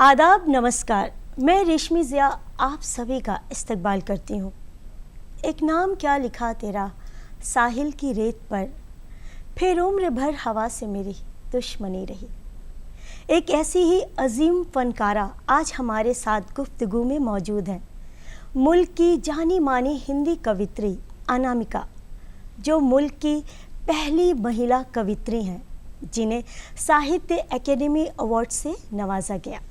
आदाब, नमस्कार। मैं रेशमी ज़िया आप सभी का इस्तकबाल करती हूँ। एक नाम क्या लिखा तेरा साहिल की रेत पर, फिर उम्र भर हवा से मेरी दुश्मनी रही। एक ऐसी ही अजीम फनकारा आज हमारे साथ गुफ्तगू में मौजूद हैं। मुल्क की जानी मानी हिंदी कवित्री अनामिका, जो मुल्क की पहली महिला कवित्री हैं जिन्हें साहित्य अकेडमी अवार्ड से नवाजा गया।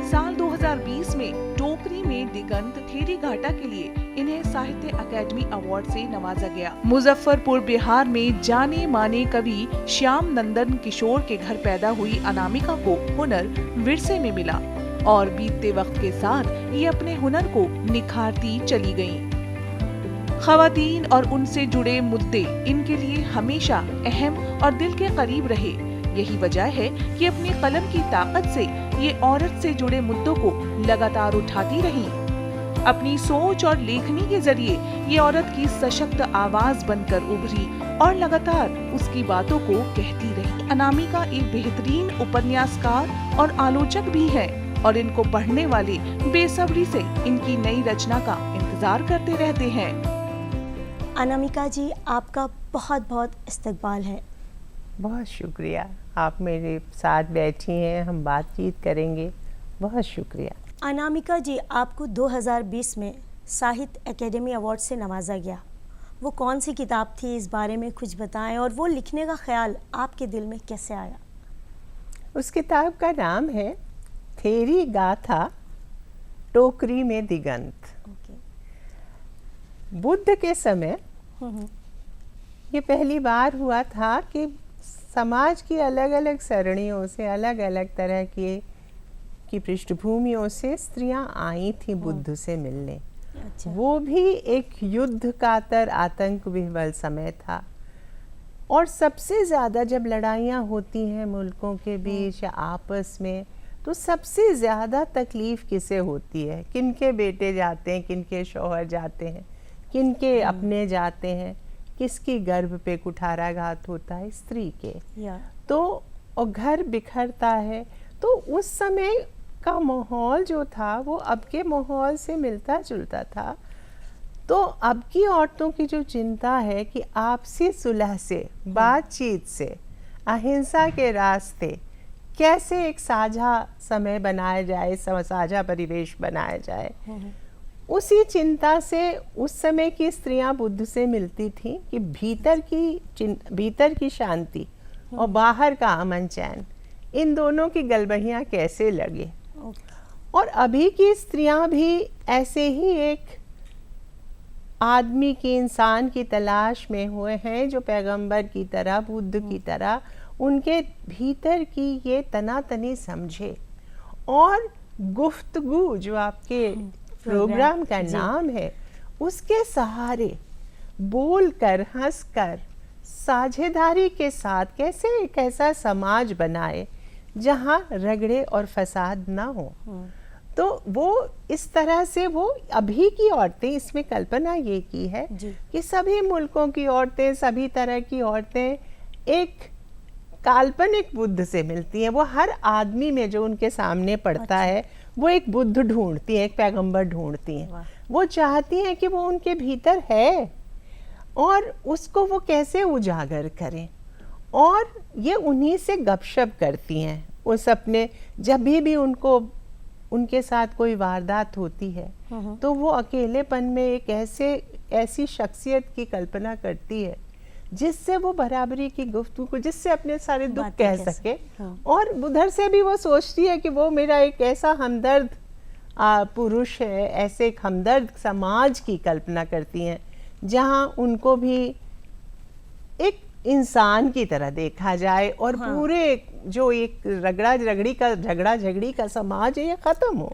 साल 2020 में टोकरी में दिगंत थेरी घाटा के लिए इन्हें साहित्य अकेडमी अवार्ड से नवाजा गया। मुजफ्फरपुर बिहार में जाने माने कवि श्याम नंदन किशोर के घर पैदा हुई अनामिका को हुनर विरसे में मिला और बीतते वक्त के साथ ये अपने हुनर को निखारती चली गयीं। खवातीन और उनसे जुड़े मुद्दे इनके लिए हमेशा अहम और दिल के करीब रहे। यही वजह है कि अपनी कलम की ताकत से ये औरत से जुड़े मुद्दों को लगातार उठाती रही। अपनी सोच और लेखनी के जरिए ये औरत की सशक्त आवाज बनकर उभरी और लगातार उसकी बातों को कहती रही। अनामिका एक बेहतरीन उपन्यासकार और आलोचक भी है और इनको पढ़ने वाले बेसब्री से इनकी नई रचना का इंतजार करते रहते हैं। अनामिका जी, आपका बहुत बहुत इस्तकबाल है। बहुत शुक्रिया, आप मेरे साथ बैठी हैं, हम बातचीत करेंगे। बहुत शुक्रिया। अनामिका जी, आपको 2020 में साहित्य अकेडमी अवार्ड से नवाजा गया। वो कौन सी किताब थी, इस बारे में कुछ बताएं, और वो लिखने का ख्याल आपके दिल में कैसे आया? उस किताब का नाम है थेरी गाथा टोकरी में दिगंत। बुद्ध के समय ये पहली बार हुआ था कि समाज की अलग अलग सरणियों से, अलग अलग तरह की पृष्ठभूमियों से स्त्रियां आई थी बुद्ध से मिलने। अच्छा। वो भी एक युद्ध कातर आतंक विह्वल समय था और सबसे ज़्यादा जब लड़ाइयाँ होती हैं मुल्कों के बीच या आपस में, तो सबसे ज़्यादा तकलीफ़ किसे होती है? किनके बेटे जाते हैं, किनके शौहर जाते हैं, किनके अपने जाते हैं, किसकी गर्भ पे कुठाराघात होता है? स्त्री के। तो और घर बिखरता है। तो उस समय का माहौल जो था वो अब के माहौल से मिलता जुलता था। तो अब की औरतों की जो चिंता है कि आपसी सुलह से, बातचीत से, अहिंसा के रास्ते कैसे एक साझा समय बनाया जाए, साझा परिवेश बनाया जाए, उसी चिंता से उस समय की स्त्रियां बुद्ध से मिलती थीं कि भीतर की शांति और बाहर का अमन चैन, इन दोनों की गलबहियां कैसे लगे। और अभी की स्त्रियां भी ऐसे ही एक आदमी की, इंसान की तलाश में हुए हैं जो पैगंबर की तरह, बुद्ध की तरह उनके भीतर की ये तनातनी समझे। और गुफ्तगू जो आपके प्रोग्राम का नाम है, उसके सहारे बोलकर, हंसकर, साझेदारी के साथ कैसे एक ऐसा समाज बनाए जहां रगड़े और फसाद ना हो। तो वो इस तरह से वो अभी की औरतें, इसमें कल्पना ये की है कि सभी मुल्कों की औरतें, सभी तरह की औरतें एक काल्पनिक बुद्ध से मिलती हैं। वो हर आदमी में जो उनके सामने पड़ता है वो एक बुद्ध ढूंढती हैं, एक पैगंबर ढूंढती हैं। वो चाहती हैं कि वो उनके भीतर है और उसको वो कैसे उजागर करें। और ये उन्हीं से गपशप करती हैं। उस अपने जब भी उनको, उनके साथ कोई वारदात होती है तो वो अकेलेपन में एक ऐसी शख्सियत की कल्पना करती है जिससे वो बराबरी की गुफ्तगू को, जिससे अपने सारे दुख कह सके। और उधर से भी वो सोचती है कि वो मेरा एक ऐसा हमदर्द पुरुष है, ऐसे एक हमदर्द समाज की कल्पना करती हैं जहां उनको भी एक इंसान की तरह देखा जाए और पूरे जो एक झगड़ा झगड़ी का समाज है ये ख़त्म हो।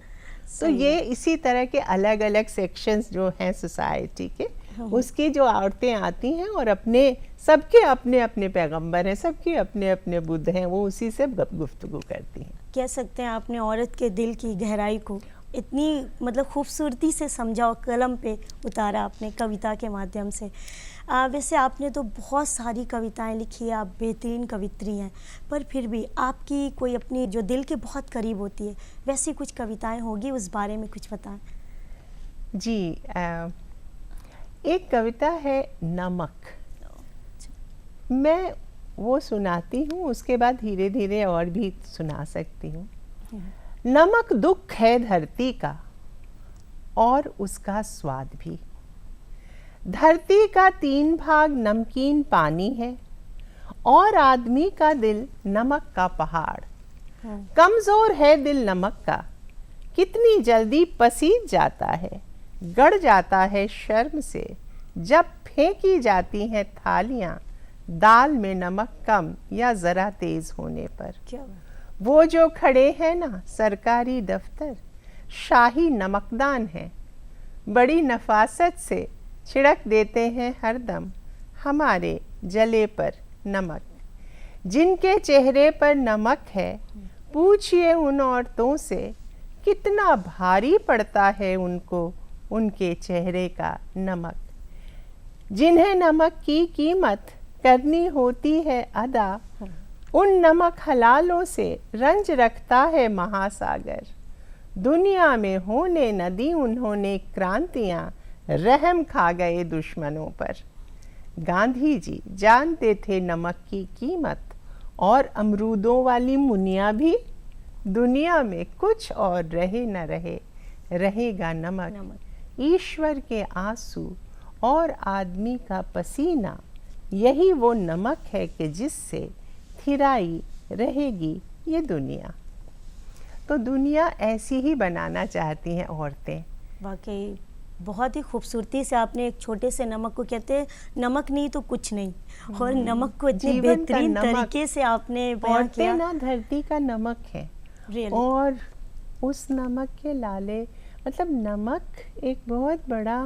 तो ये इसी तरह के अलग अलग सेक्शंस जो हैं सोसाइटी के, उसकी जो औरतें आती हैं और अपने सबके अपने अपने पैगंबर हैं, सबके अपने अपने बुद्ध हैं, वो उसी से गुफ्तगू करती हैं। कह सकते हैं आपने औरत के दिल की गहराई को इतनी मतलब खूबसूरती से समझा और कलम पे उतारा आपने कविता के माध्यम से। वैसे आपने तो बहुत सारी कविताएं लिखी है, आप बेहतरीन कवित्री हैं, पर फिर भी आपकी कोई अपनी जो दिल के बहुत करीब होती है वैसी कुछ कविताएं होगी, उस बारे में कुछ बताएं। जी, एक कविता है नमक, मैं वो सुनाती हूँ, उसके बाद धीरे धीरे और भी सुना सकती हूँ। नमक दुख है धरती का और उसका स्वाद भी। धरती का 3 भाग नमकीन पानी है और आदमी का दिल नमक का पहाड़। कमजोर है दिल नमक का, कितनी जल्दी पसीज जाता है, गड़ जाता है शर्म से जब फेंकी जाती हैं थालियां दाल में नमक कम या जरा तेज होने पर। क्या वो जो खड़े हैं ना सरकारी दफ्तर, शाही नमकदान है, बड़ी नफासत से छिड़क देते हैं हरदम हमारे जले पर नमक। जिनके चेहरे पर नमक है, पूछिए उन औरतों से कितना भारी पड़ता है उनको उनके चेहरे का नमक। जिन्हें नमक की कीमत करनी होती है अदा, उन नमक हलालों से रंज रखता है महासागर। दुनिया में होने न दी उन्होंने क्रांतियां, रहम खा गए दुश्मनों पर। गांधी जी जानते थे नमक की कीमत, और अमरूदों वाली मुनिया भी। दुनिया में कुछ और रहे न रहे, रहेगा नमक। ईश्वर के आंसू और आदमी का पसीना, यही वो नमक है कि जिससे थिराई रहेगी ये दुनिया। तो दुनिया ऐसी ही बनाना चाहती हैं औरतें। वाकई बहुत ही खूबसूरती से आपने एक छोटे से नमक को, कहते हैं नमक नहीं तो कुछ नहीं, और नमक को इतने जीवन का बेहतरीन नमक। तरीके से आपने बयां औरतें किया। ना धरती का नमक है, Really? और उस नमक के लाले, मतलब नमक एक बहुत बड़ा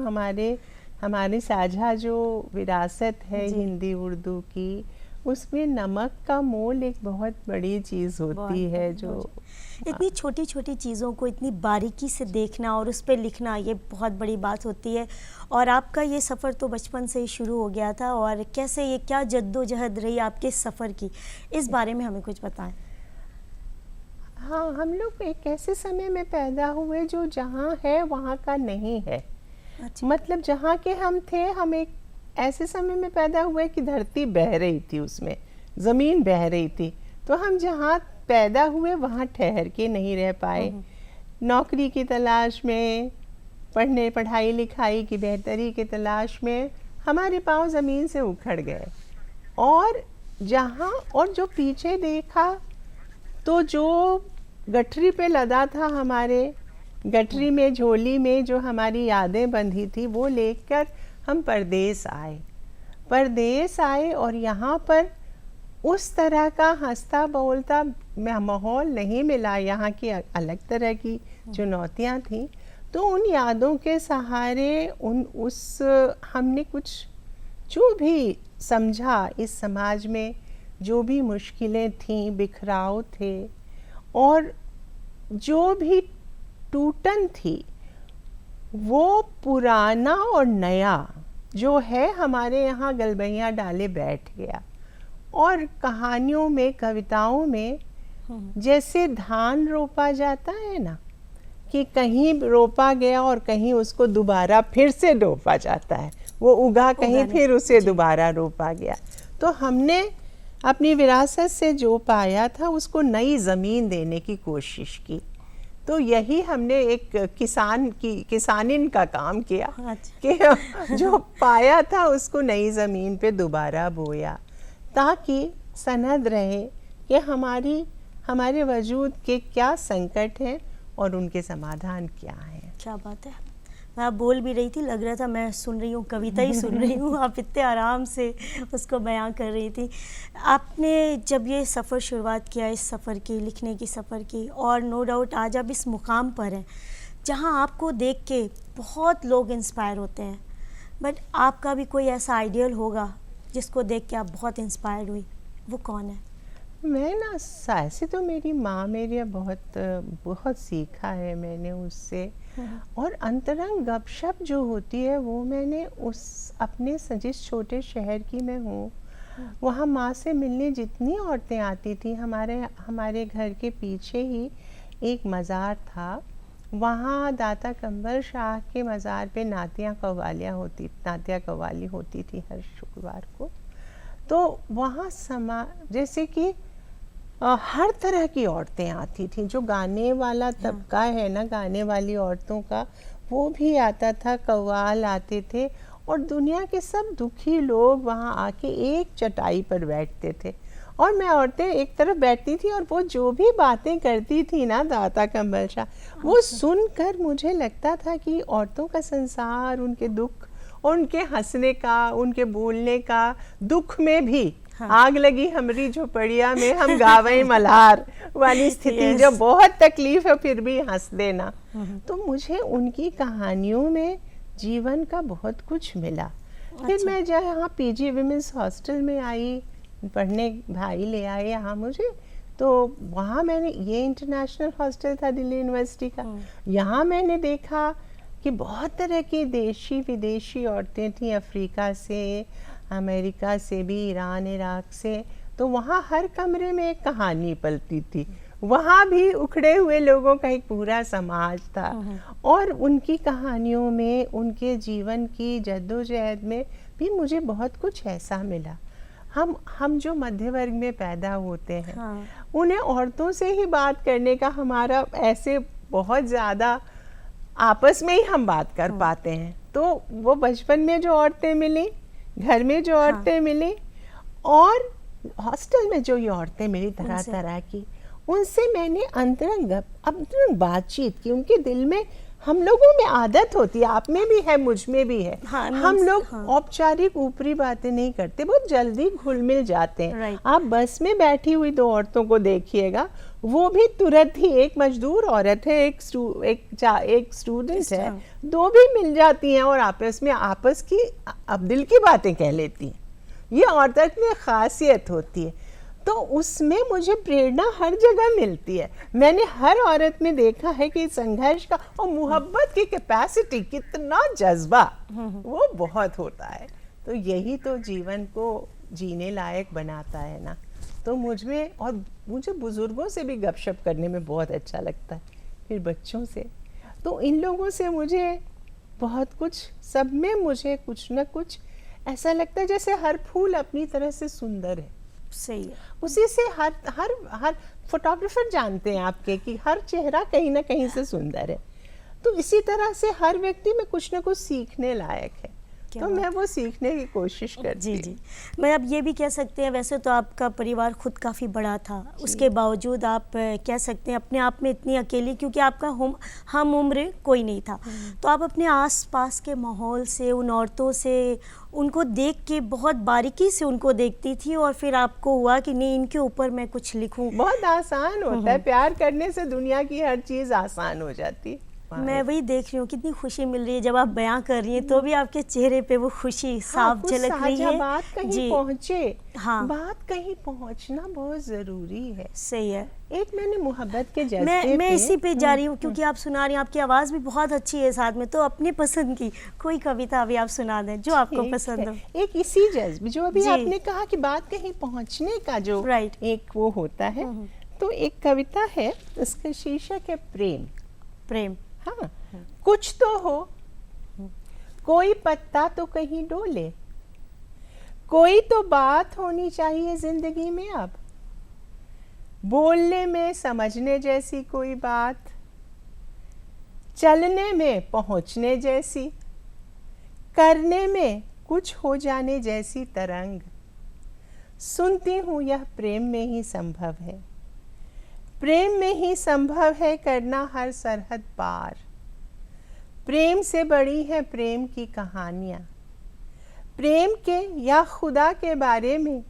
हमारे साझा जो विरासत है जी। हिंदी उर्दू की, उसमें नमक का मोल एक बहुत बड़ी चीज़ होती है। जो इतनी छोटी छोटी चीज़ों को इतनी बारीकी से देखना और उस पर लिखना, ये बहुत बड़ी बात होती है। और आपका ये सफ़र तो बचपन से ही शुरू हो गया था, और कैसे ये क्या जद्दोजहद रही आपके सफ़र की, इस बारे में हमें कुछ बताएं। हाँ, हम लोग एक ऐसे समय में पैदा हुए जो जहाँ है वहाँ का नहीं है। अच्छा। मतलब जहाँ के हम थे, हम एक ऐसे समय में पैदा हुए कि धरती बह रही थी, उसमें ज़मीन बह रही थी, तो हम जहाँ पैदा हुए वहाँ ठहर के नहीं रह पाए। नौकरी की तलाश में, पढ़ाई लिखाई की बेहतरी की तलाश में हमारे पाँव ज़मीन से उखड़ गए। और जो पीछे देखा तो जो गठरी पे लदा था, हमारे गठरी में, झोली में जो हमारी यादें बंधी थी, वो लेकर हम परदेश आए और यहाँ पर उस तरह का हंसता बोलता माहौल नहीं मिला। यहाँ की अलग तरह की चुनौतियाँ थीं। तो उन यादों के सहारे हमने कुछ जो भी समझा इस समाज में, जो भी मुश्किलें थीं, बिखराव थे और जो भी टूटन थी, वो पुराना और नया जो है हमारे यहाँ गलबैया डाले बैठ गया। और कहानियों में, कविताओं में जैसे धान रोपा जाता है ना, कि कहीं रोपा गया और कहीं उसको दोबारा फिर से रोपा जाता है, वो उगा कहीं फिर उसे दोबारा रोपा गया। तो हमने अपनी विरासत से जो पाया था उसको नई ज़मीन देने की कोशिश की। तो यही हमने एक किसानिन का काम किया कि जो पाया था उसको नई ज़मीन पे दोबारा बोया, ताकि सनद रहे कि हमारे वजूद के क्या संकट हैं और उनके समाधान क्या हैं। क्या बात है। मैं आप बोल भी रही थी, लग रहा था मैं सुन रही हूँ, कविता ही सुन रही हूँ। आप इतने आराम से उसको बयां कर रही थी। आपने जब ये सफ़र शुरुआत किया, इस सफ़र की, लिखने की सफ़र की, और नो डाउट आज आप इस मुकाम पर हैं जहाँ आपको देख के बहुत लोग इंस्पायर होते हैं। बट आपका भी कोई ऐसा आइडियल होगा जिसको देख के आप बहुत इंस्पायर्ड हुई, वो कौन है? मैं ना ऐसे तो मेरी माँ मेरे बहुत बहुत सीखा है मैंने उससे। और अंतरंग गपशप जो होती है वो मैंने उस अपने जिस छोटे शहर की मैं हूँ वहाँ माँ से मिलने जितनी औरतें आती थी, हमारे घर के पीछे ही एक मज़ार था, वहाँ दाता कंवर शाह के मज़ार पे नातिया कव्वाली होती थी हर शुक्रवार को। तो वहाँ जैसे कि हर तरह की औरतें आती थी, जो गाने वाला तबका है ना, गाने वाली औरतों का, वो भी आता था, कव्वाल आते थे, और दुनिया के सब दुखी लोग वहाँ आके एक चटाई पर बैठते थे और मैं औरतें एक तरफ बैठती थी और वो जो भी बातें करती थी ना दाता कंवर शाह, वो सुनकर मुझे लगता था कि औरतों का संसार, उनके दुख और उनके हंसने का, उनके बोलने का, दुख में भी आग लगी हमारी झोपड़िया में हम गावे मल्हार वाली स्थिति, जो बहुत तकलीफ है फिर भी हंस देना। तो मुझे उनकी कहानियों में जीवन का बहुत कुछ मिला। फिर मैं जब यहाँ पीजी विमेंस हॉस्टल में आई पढ़ने, भाई ले आए यहाँ मुझे, तो वहाँ मैंने, ये इंटरनेशनल हॉस्टल था दिल्ली यूनिवर्सिटी का, यहाँ मैंने देखा कि बहुत तरह की देशी विदेशी औरतें थी, अफ्रीका से, अमेरिका से भी, ईरान, इराक से। तो वहाँ हर कमरे में एक कहानी पलती थी, वहाँ भी उखड़े हुए लोगों का एक पूरा समाज था और उनकी कहानियों में, उनके जीवन की जद्दोजहद में भी मुझे बहुत कुछ ऐसा मिला। हम जो मध्य वर्ग में पैदा होते हैं, उन्हें औरतों से ही बात करने का हमारा ऐसे बहुत ज़्यादा आपस में ही हम बात कर पाते हैं। तो वो बचपन में जो औरतें मिली, घर में जो औरतें मिली और हॉस्टल में जो ये औरतें मिली तरह तरह की, उनसे मैंने अंतरंग बातचीत की। उनके दिल में, हम लोगों में आदत होती है, आप में भी है, मुझ में भी है, हम लोग औपचारिक ऊपरी बातें नहीं करते, बहुत जल्दी घुल मिल जाते हैं। आप बस में बैठी हुई दो औरतों को देखिएगा, वो भी तुरंत ही, एक मजदूर औरत है, एक स्टूडेंट है, दो भी मिल जाती हैं और आपस की अब दिल की बातें कह लेती हैं। ये औरत में खासियत होती है। तो उसमें मुझे प्रेरणा हर जगह मिलती है। मैंने हर औरत में देखा है कि संघर्ष का और मोहब्बत की कैपेसिटी, कितना जज्बा, वो बहुत होता है। तो यही तो जीवन को जीने लायक बनाता है ना। तो मुझे बुजुर्गों से भी गपशप करने में बहुत अच्छा लगता है, फिर बच्चों से। तो इन लोगों से मुझे बहुत कुछ, सब में मुझे कुछ न कुछ ऐसा लगता है जैसे हर फूल अपनी तरह से सुंदर है। सही है। उसी से हर फोटोग्राफर जानते हैं आपके कि हर चेहरा कहीं ना कहीं से सुंदर है। तो इसी तरह से हर व्यक्ति में कुछ ना कुछ सीखने लायक है, तो मैं वो सीखने की कोशिश करती हूँ। जी। मैं अब ये भी कह सकते हैं, वैसे तो आपका परिवार खुद काफ़ी बड़ा था, उसके बावजूद आप कह सकते हैं अपने आप में इतनी अकेली, क्योंकि आपका हम उम्र कोई नहीं था। तो आप अपने आसपास के माहौल से, उन औरतों से, उनको देख के बहुत बारीकी से उनको देखती थी और फिर आपको हुआ कि नहीं, इनके ऊपर मैं कुछ लिखूं। बहुत आसान होता है, प्यार करने से दुनिया की हर चीज़ आसान हो जाती है। मैं वही देख रही हूँ, कितनी खुशी मिल रही है जब आप बयां कर रही हैं, तो भी आपके चेहरे पे वो खुशी साफ झलक रही है। बात कहीं पहुँचे, बात कहीं पहुँचना बहुत ज़रूरी है। सही है। एक मैंने मोहब्बत के जज्बे मैं इसी पे जा रही हूँ, क्योंकि आप सुना रही हैं, आपकी आवाज़ भी बहुत अच्छी है साथ में। तो अपनी पसंद की कोई कविता अभी आप सुना दें जो आपको पसंद हो। एक इसी जज्बे, जो अभी आपने कहा कि बात कहीं पहुँचने का जो एक वो होता है, तो एक कविता है, उसका शीर्षक है प्रेम। हाँ, कुछ तो हो, कोई पत्ता तो कहीं डोले, कोई तो बात होनी चाहिए जिंदगी में अब, बोलने में समझने जैसी कोई बात, चलने में पहुंचने जैसी, करने में कुछ हो जाने जैसी तरंग। सुनती हूँ यह प्रेम में ही संभव है, प्रेम में ही संभव है करना हर सरहद पार। प्रेम से बड़ी है प्रेम की कहानियाँ, प्रेम के या खुदा के बारे में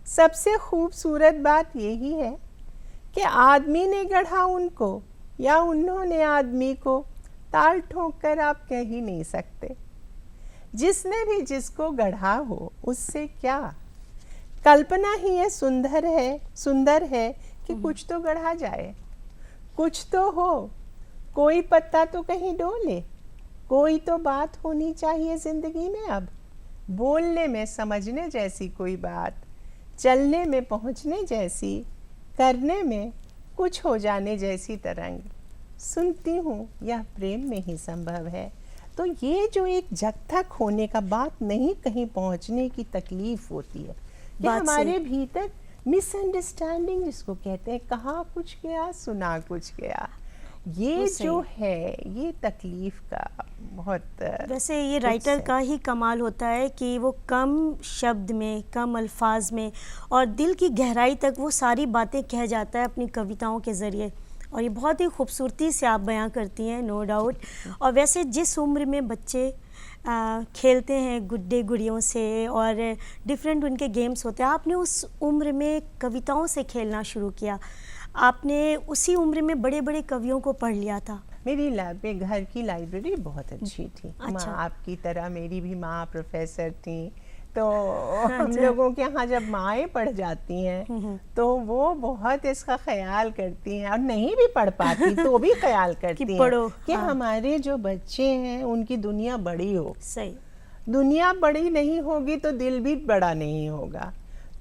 सबसे खूबसूरत बात यही है कि आदमी ने गढ़ा उनको या उन्होंने आदमी को, ताल ठोक कर आप कह ही नहीं सकते। जिसने भी जिसको गढ़ा हो उससे क्या, कल्पना ही ये सुंदर है कि कुछ तो गढ़ा जाए, कुछ तो हो, कोई पत्ता तो कहीं डोले, कोई तो बात होनी चाहिए जिंदगी में अब, बोलने में समझने जैसी कोई बात, चलने में पहुंचने जैसी, करने में कुछ हो जाने जैसी तरंग, सुनती हूँ यह प्रेम में ही संभव है। तो ये जो एक जग तक होने का, बात नहीं कहीं पहुंचने की तकलीफ होती है, कि बात हमारे भीतर मिसअंडरस्टैंडिंग जिसको कहते हैं, कहा कुछ गया सुना कुछ गया, ये जो है ये तकलीफ का बहुत। वैसे ये राइटर का ही कमाल होता है कि वो कम शब्द में, कम अल्फाज में और दिल की गहराई तक वो सारी बातें कह जाता है अपनी कविताओं के ज़रिए, और ये बहुत ही खूबसूरती से आप बयां करती हैं, नो डाउट। और वैसे जिस उम्र में बच्चे खेलते हैं गुड्डे गुड़ियों से और डिफरेंट उनके गेम्स होते हैं, आपने उस उम्र में कविताओं से खेलना शुरू किया, आपने उसी उम्र में बड़े बड़े कवियों को पढ़ लिया था। मेरी घर की लाइब्रेरी बहुत अच्छी थी। अच्छा। माँ आपकी तरह मेरी भी माँ प्रोफेसर थी, तो हम लोगों के यहाँ जब माएँ पढ़ जाती हैं तो वो बहुत इसका ख्याल करती हैं, और नहीं भी पढ़ पाती तो भी ख्याल करती हैं पढ़ो, कि हाँ। हमारे जो बच्चे हैं उनकी दुनिया बड़ी हो। सही। दुनिया बड़ी नहीं होगी तो दिल भी बड़ा नहीं होगा।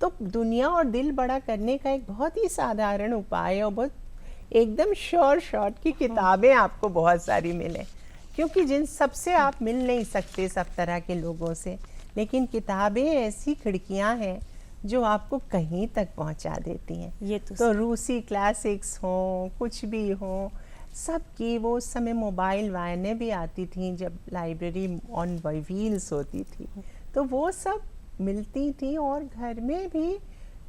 तो दुनिया और दिल बड़ा करने का एक बहुत ही साधारण उपाय है, और बहुत एकदम शॉर्ट की किताबें आपको बहुत सारी मिले, क्योंकि जिन सबसे आप मिल नहीं सकते सब तरह के लोगों से, लेकिन किताबें ऐसी खिड़कियां हैं जो आपको कहीं तक पहुंचा देती हैं। ये तो रूसी क्लासिक्स हों, कुछ भी हों, सब की वो उस समय मोबाइल वायने भी आती थी जब लाइब्रेरी ऑन व्हील्स होती थी, तो वो सब मिलती थी। और घर में भी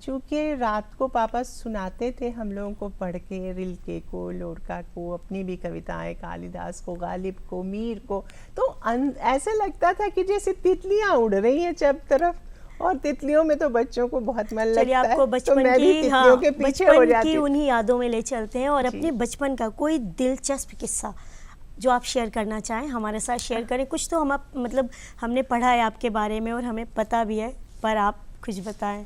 चूँकि रात को पापा सुनाते थे हम लोगों को पढ़ के, रिल्के को, लोरका को, अपनी भी कविताएं, कालिदास को, गालिब को, मीर को, तो ऐसा लगता था कि जैसे तितलियां उड़ रही हैं सब तरफ, और तितलियों में तो बच्चों को बहुत मन लगता है, आपको तो बचपन मैं भी तितलियों के पीछे हो जाती की उन्हीं यादों में ले चलते हैं, और जी। अपने बचपन का कोई दिलचस्प किस्सा जो आप शेयर करना चाहें हमारे साथ शेयर करें। कुछ तो हम मतलब हमने पढ़ा है आपके बारे में और हमें पता भी है, पर आप कुछ बताएं।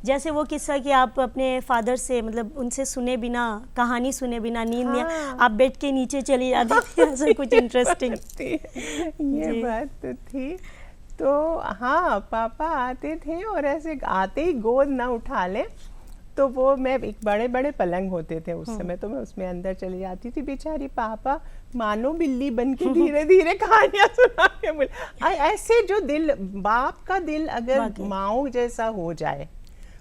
जैसे वो किस्सा कि आप अपने फादर से मतलब उनसे सुने बिना, कहानी सुने बिना नींद में आप बेड के नीचे चली जाती थी, ऐसा कुछ इंटरेस्टिंग। ये बात तो थी। तो हाँ, पापा आते थे और ऐसे आते ही गोद ना उठा ले, तो वो मैं एक बड़े बड़े पलंग होते थे उस समय, तो मैं उसमें अंदर चली जाती थी। बेचारी पापा मानो बिल्ली बन के धीरे धीरे कहानियां सुना के बोले। ऐसे जो दिल, बाप का दिल अगर माओ जैसा हो जाए,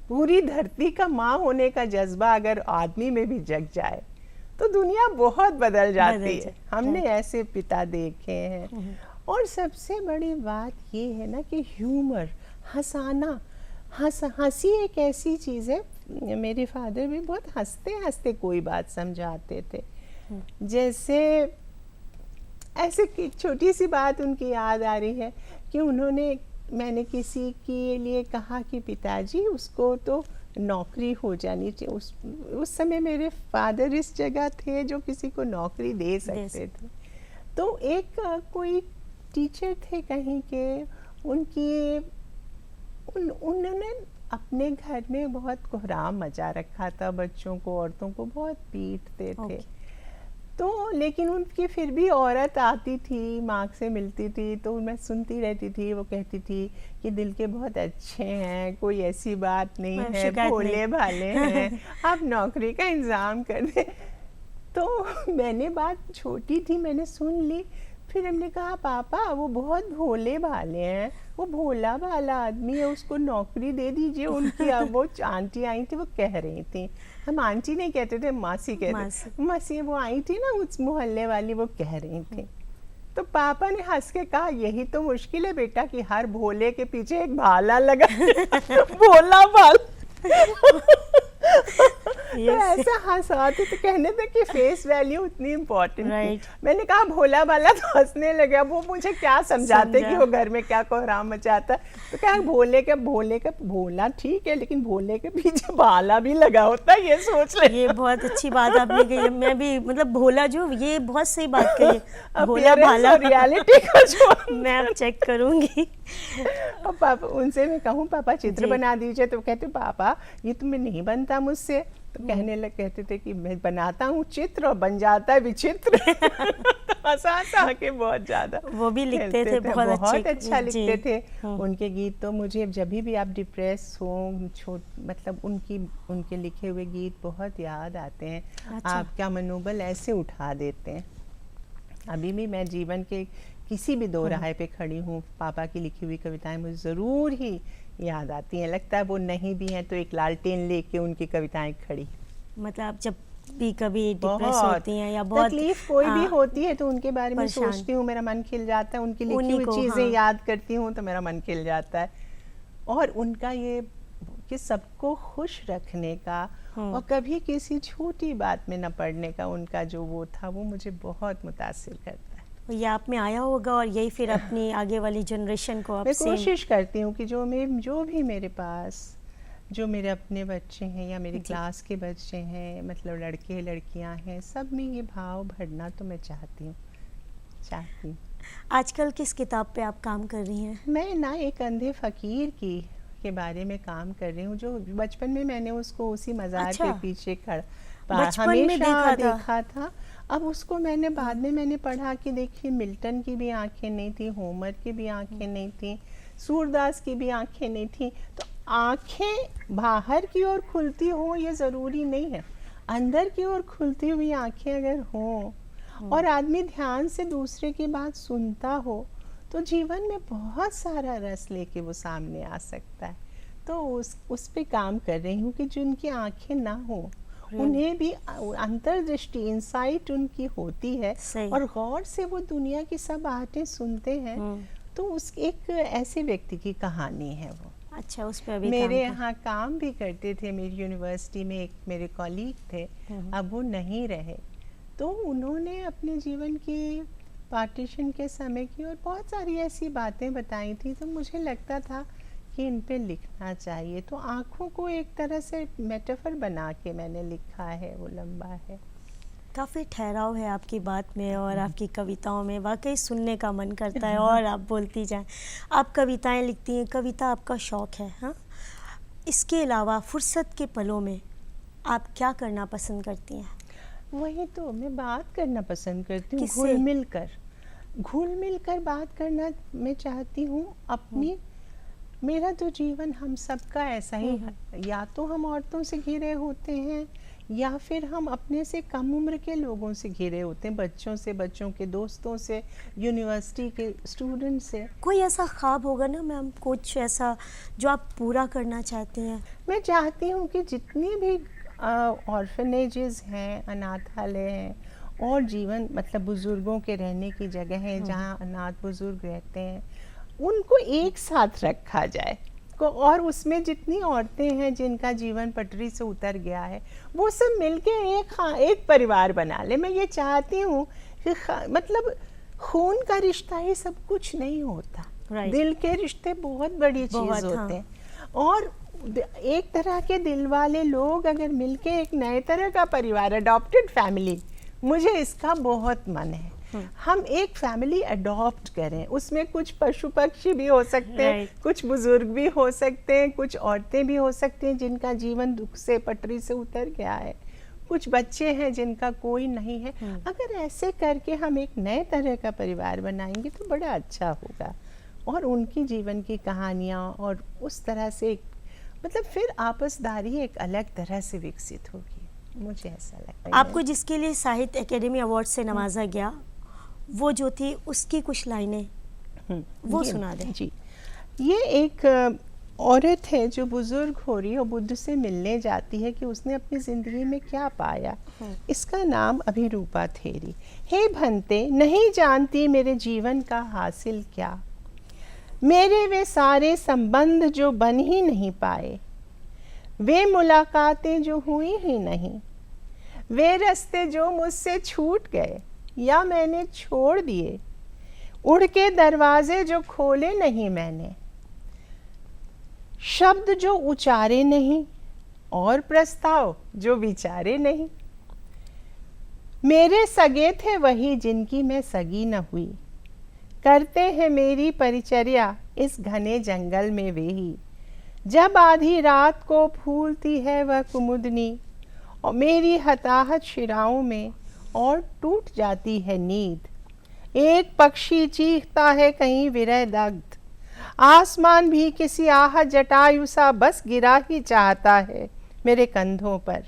पूरी धरती का माँ होने का जज्बा अगर आदमी में भी जग जाए, तो दुनिया बहुत बदल जाती है। हमने ऐसे पिता देखे हैं। और सबसे बड़ी बात ये है ना कि ह्यूमर, हंसाना, हंसी एक ऐसी चीज़ है। मेरे फादर भी बहुत हंसते हंसते कोई बात समझाते थे। जैसे ऐसे की छोटी सी बात उनकी याद आ रही है कि मैंने किसी के लिए कहा कि पिताजी उसको तो नौकरी हो जानी चाहिए। उस समय मेरे फादर इस जगह थे जो किसी को नौकरी दे सकते थे। तो एक कोई टीचर थे कहीं के, उन्होंने अपने घर में बहुत कोहराम मचा रखा था, बच्चों को, औरतों को बहुत पीटते थे। तो लेकिन उनकी फिर भी औरत आती थी, माँ से मिलती थी, तो मैं सुनती रहती थी। वो कहती थी कि दिल के बहुत अच्छे हैं, कोई ऐसी बात नहीं है, भोले भाले हैं, आप नौकरी का इंतजाम कर दें। तो मैंने बात छोटी थी, मैंने सुन ली। फिर हमने कहा पापा वो बहुत भोले भाले हैं, वो भोला भाला आदमी है, उसको नौकरी दे दीजिए। उनकी वो आंटी आई थी, वो कह रही थी, हम आंटी नहीं कहते थे, मासी कहते थे, मासी वो आई थी ना उस मोहल्ले वाली, वो कह रही थी। तो पापा ने हंस के कहा यही तो मुश्किल है बेटा कि हर भोले के पीछे एक भाला लगा। भोला भाला। तो ऐसा हंसाते तो कहने थे कि फेस वैल्यू उतनी इम्पोर्टेंट Right. थी। मैंने कहा भोला वाला तो हंसने लगा, वो मुझे क्या समझाते समझा। कि वो घर में क्या कोहराम मचाता है। तो क्या भोले का भोला ठीक है, लेकिन भोले के पीछे भाला भी लगा होता है, ये सोच ले। ये बहुत अच्छी बात आपने कही है। मैं भी मतलब भोला जो, ये बहुत सही बात कही है, भोला भाला। रियलिटी का जो मैं अब चेक करूंगी। और पापा उनसे मैं कहूँ पापा चित्र जी। बना दीजिए, तो कहते पापा ये तुम्हें नहीं बनता मुझसे। तो कहते थे कि मैं बनाता हूँ चित्र और बन जाता है विचित्र। तो हंसा के बहुत ज्यादा वो भी लिखते खेलते थे, बहुत अच्छे। अच्छा जी। लिखते थे। उनके गीत तो मुझे जब भी आप डिप्रेस हो मतलब उनके लिखे हुए गीत बहुत याद आते हैं। अच्छा। आपका मनोबल ऐसे उठा देते हैं। अभी भी मैं जीवन के किसी भी दो राह पे खड़ी हूँ, पापा की लिखी हुई कविताएं मुझे ज़रूर ही याद आती हैं। लगता है वो नहीं भी हैं तो एक लालटेन लेके उनकी कविताएं खड़ी। मतलब आप जब भी कभी डिप्रेस बहुत होती हैं या बहुत तकलीफ कोई भी होती है तो उनके बारे में परेशान। सोचती हूँ, मेरा मन खिल जाता है। उनकी लिखी उन्हीं हुई को, चीज़ें हाँ। याद करती हूँ तो मेरा मन खिल जाता है। और उनका ये कि सबको खुश रखने का और कभी किसी छोटी बात में न पड़ने का उनका जो वो था, वो मुझे बहुत मुतासिर करता है। ये आप में आया होगा और यही फिर अपनी आगे वाली जनरेशन को आप मैं सेम। कोशिश करती हूँ कि जो भी मेरे पास जो मेरे अपने बच्चे हैं या मेरी क्लास के बच्चे हैं, मतलब लड़के लड़कियाँ हैं, सब में ये भाव भरना तो मैं चाहती हूँ। आजकल किस किताब पे आप काम कर रही हैं? मैं ना एक अंधे फकीर के बारे में काम कर रही हूँ, जो बचपन में मैंने उसको उसी मज़ार अच्छा। के पीछे बचपन में हमेशा देखा था। अब उसको मैंने बाद में मैंने पढ़ा कि देखिए मिल्टन की भी आंखें नहीं थी, होमर की भी आंखें नहीं थी, सूरदास की भी आंखें नहीं थी। तो आंखें बाहर की ओर खुलती हो ये ज़रूरी नहीं है, अंदर की ओर खुलती हुई आंखें अगर हों और आदमी ध्यान से दूसरे की बात सुनता हो तो जीवन में बहुत सारा रस लेके वो सामने आ सकता है। तो उस पे काम कर रही हूँ कि जिनकी आंखें ना हो उन्हें भी अंतर्दृष्टि, इंसाइट उनकी होती है सही। और गौर से वो दुनिया की सब बातें सुनते हैं। तो उस एक ऐसे व्यक्ति की कहानी है वो। अच्छा, उस पे अभी मेरे काम यहाँ काम भी करते थे, मेरी यूनिवर्सिटी में एक मेरे कॉलीग थे, अब वो नहीं रहे। तो उन्होंने अपने जीवन की पार्टीशन के समय की और बहुत सारी ऐसी बातें बताई थी, तो मुझे लगता था कि इन पे लिखना चाहिए। तो आँखों को एक तरह से मेटाफर बना के मैंने लिखा है, वो लंबा है। काफ़ी ठहराव है आपकी बात में और आपकी कविताओं में, वाकई सुनने का मन करता है और आप बोलती जाएं। आप कविताएं लिखती हैं, कविता आपका शौक़ है, हाँ? इसके अलावा फुर्सत के पलों में आप क्या करना पसंद करती हैं? वही तो मैं बात करना पसंद करती हूँ, किससे? घुल मिल कर बात करना मैं चाहती हूँ अपनी। मेरा तो जीवन हम सबका ऐसा ही है, या तो हम औरतों से घिरे होते हैं या फिर हम अपने से कम उम्र के लोगों से घिरे होते हैं, बच्चों से, बच्चों के दोस्तों से, यूनिवर्सिटी के स्टूडेंट से। कोई ऐसा ख्वाब होगा ना मैम, कुछ ऐसा जो आप पूरा करना चाहती हैं? मैं चाहती हूँ कि जितनी भी ऑर्फनेजेस हैं, अनाथालय हैं और जीवन मतलब बुज़ुर्गों के रहने की जगह है जहाँ अनाथ बुज़ुर्ग रहते हैं, उनको एक साथ रखा जाए और उसमें जितनी औरतें हैं जिनका जीवन पटरी से उतर गया है, वो सब मिलके एक परिवार बना ले। मैं ये चाहती हूँ कि मतलब खून का रिश्ता ये सब कुछ नहीं होता, Right. दिल के रिश्ते बहुत बड़ी चीज़ होते हैं। और एक तरह के दिल वाले लोग अगर मिलके एक नए तरह का परिवार, अडॉप्टेड फैमिली, मुझे इसका बहुत मन है। हम एक फैमिली अडॉप्ट करें, उसमें कुछ पशु पक्षी भी हो सकते हैं, Right. कुछ बुजुर्ग भी हो सकते हैं, कुछ औरतें भी हो सकती हैं जिनका जीवन दुख से, पटरी से उतर गया है, कुछ बच्चे हैं जिनका कोई नहीं है। अगर ऐसे करके हम एक नए तरह का परिवार बनाएंगे तो बड़ा अच्छा होगा और उनकी जीवन की कहानियाँ और उस तरह से मतलब फिर आपसदारी एक अलग तरह से विकसित होगी, मुझे ऐसा लगता है। आपको जिसके लिए साहित्य अकेडमी अवार्ड से नवाजा गया, वो जो थी उसकी कुछ लाइनें वो सुना दें। जी, ये एक औरत है जो बुजुर्ग हो रही है और बुद्ध से मिलने जाती है कि उसने अपनी जिंदगी में क्या पाया। इसका नाम अभिरूपा थेरी। हे भंते, नहीं जानती मेरे जीवन का हासिल क्या, मेरे वे सारे संबंध जो बन ही नहीं पाए, वे मुलाकातें जो हुई ही नहीं, वे रास्ते जो मुझसे छूट गए या मैंने छोड़ दिए, उड़ के दरवाजे जो खोले नहीं मैंने, शब्द जो उचारे नहीं और प्रस्ताव जो विचारे नहीं। मेरे सगे थे वही जिनकी मैं सगी न हुई, करते हैं मेरी परिचर्या इस घने जंगल में वे ही। जब आधी रात को फूलती है वह कुमुदनी और मेरी हताहत शिराओं में और टूट जाती है नींद। एक पक्षी चीखता है कहीं विरह दग्ध, आसमान भी किसी आह जटायु सा बस गिरा ही चाहता है मेरे कंधों पर,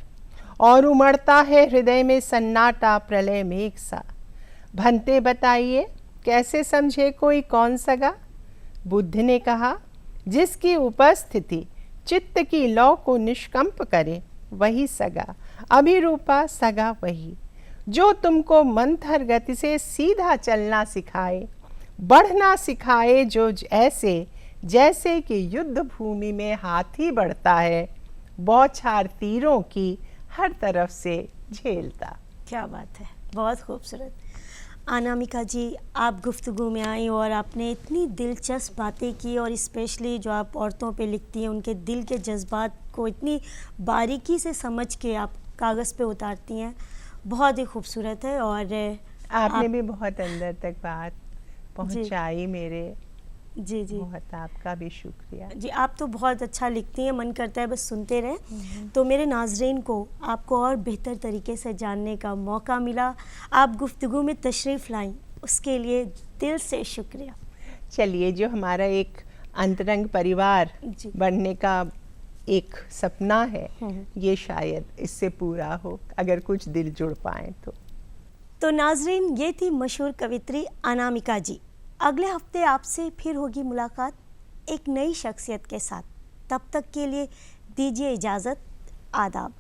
और उमड़ता है हृदय में सन्नाटा प्रलय मेघ सा। भंते बताइए कैसे समझे कोई कौन सगा? बुद्ध ने कहा, जिसकी उपस्थिति चित्त की लौ को निष्कंप करे वही सगा। अभिरूपा सगा वही जो तुमको मंथर गति से सीधा चलना सिखाए, बढ़ना सिखाए, जो ऐसे जैसे कि युद्ध भूमि में हाथी बढ़ता है, बौछार तीरों की हर तरफ से झेलता। क्या बात है, बहुत खूबसूरत। अनामिका जी, आप गुफ्तगू में आई और आपने इतनी दिलचस्प बातें की, और स्पेशली जो आप औरतों पे लिखती हैं उनके दिल के जज्बात को इतनी बारीकी से समझ के आप कागज़ पे उतारती हैं, बहुत ही खूबसूरत है। और आपने भी बहुत अंदर तक बात पहुंचाई मेरे। जी जी, बहुत आपका भी शुक्रिया जी। आप तो बहुत अच्छा लिखती हैं, मन करता है बस सुनते रहें। तो मेरे नाजरीन को आपको और बेहतर तरीके से जानने का मौका मिला, आप गुफ्तगू में तशरीफ़ लाई, उसके लिए दिल से शुक्रिया। चलिए, जो हमारा एक अंतरंग परिवार जी। बनने का एक सपना है, ये शायद इससे पूरा हो अगर कुछ दिल जुड़ पाए तो नाजरीन, ये थी मशहूर कवित्री अनामिका जी। अगले हफ्ते आपसे फिर होगी मुलाकात एक नई शख्सियत के साथ। तब तक के लिए दीजिए इजाज़त। आदाब।